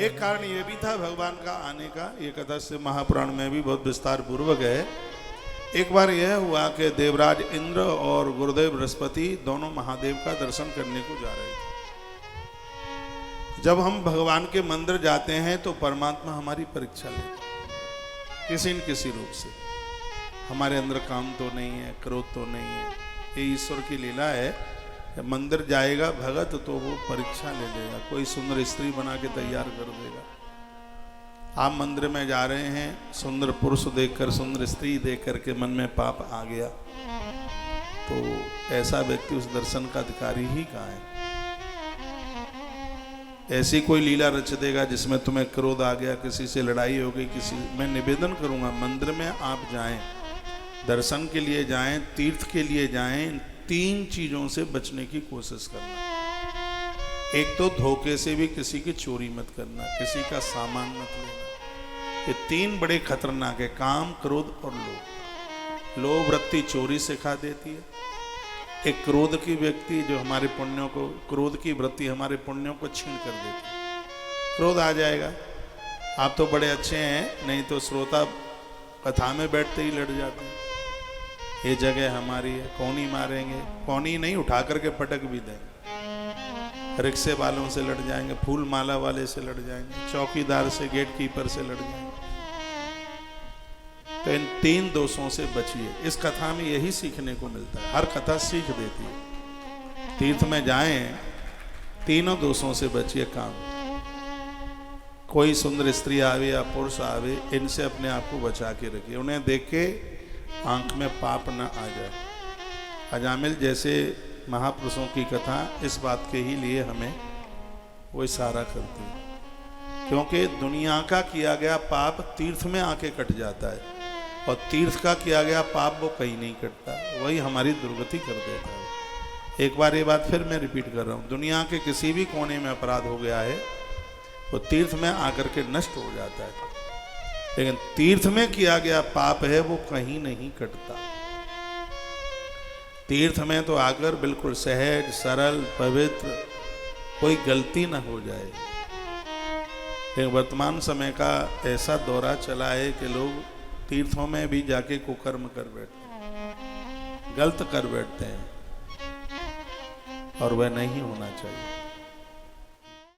एक कारण ये भी था भगवान का आने का, ये कथा से महापुराण में भी बहुत विस्तार पूर्वक है। एक बार यह हुआ कि देवराज इंद्र और गुरुदेव बृहस्पति दोनों महादेव का दर्शन करने को जा रहे थे। जब हम भगवान के मंदिर जाते हैं तो परमात्मा हमारी परीक्षा लेते हैं किसी न किसी रूप से। हमारे अंदर काम तो नहीं है, क्रोध तो नहीं है, ये ईश्वर की लीला है। जब मंदिर जाएगा भगत तो वो परीक्षा ले लेगा, कोई सुंदर स्त्री बना के तैयार कर देगा। आप मंदिर में जा रहे हैं, सुंदर पुरुष देखकर, सुंदर स्त्री देख करके मन में पाप आ गया तो ऐसा व्यक्ति उस दर्शन का अधिकारी ही कहाँ है। ऐसी कोई लीला रच देगा जिसमें तुम्हें क्रोध आ गया, किसी से लड़ाई हो गई, किसी। मैं निवेदन करूंगा मंदिर में आप जाएं, दर्शन के लिए जाएं, तीर्थ के लिए जाएं, 3 चीजों से बचने की कोशिश करना। एक तो धोखे से भी किसी की चोरी मत करना, किसी का सामान मत लेना। ये 3 बड़े खतरनाक है, काम, क्रोध और लोभ। लोभ वृत्ति चोरी सिखा देती है। एक क्रोध की व्यक्ति जो हमारे पुण्यों को, क्रोध की वृत्ति हमारे पुण्यों को छीन कर देती है। क्रोध आ जाएगा, आप तो बड़े अच्छे हैं, नहीं तो श्रोता कथा में बैठते ही लड़ जाते हैं। ये जगह हमारी है, कौन ही मारेंगे, कौन ही नहीं, उठा करके पटक भी देंगे। रिक्शे वालों से लड़ जाएंगे, फूल माला वाले से लड़ जाएंगे, चौकीदार से, गेट कीपर से लड़ जाएंगे। तो इन 3 दोषों से बचिए। इस कथा में यही सीखने को मिलता है, हर कथा सीख देती है। तीर्थ में जाएं, 3 दोषों से बचिए। काम, कोई सुंदर स्त्री आवे या पुरुष आवे, इनसे अपने आप को बचा के रखिए। उन्हें देख के आंख में पाप न आ जाए। अजामिल जैसे महापुरुषों की कथा इस बात के ही लिए हमें वो इशारा करती है, क्योंकि दुनिया का किया गया पाप तीर्थ में आके कट जाता है और तीर्थ का किया गया पाप वो कहीं नहीं कटता, वही हमारी दुर्गति कर देता है। एक बार ये बात फिर मैं रिपीट कर रहा हूँ, दुनिया के किसी भी कोने में अपराध हो गया है वो तीर्थ में आकर के नष्ट हो जाता है, लेकिन तीर्थ में किया गया पाप है वो कहीं नहीं कटता। तीर्थ में तो आकर बिल्कुल सहज, सरल, पवित्र, कोई गलती न हो जाए। लेकिन वर्तमान समय का ऐसा दौरा चला है कि लोग तीर्थों में भी जाके कुकर्म कर बैठते हैं, गलत कर बैठते हैं, और वह नहीं होना चाहिए।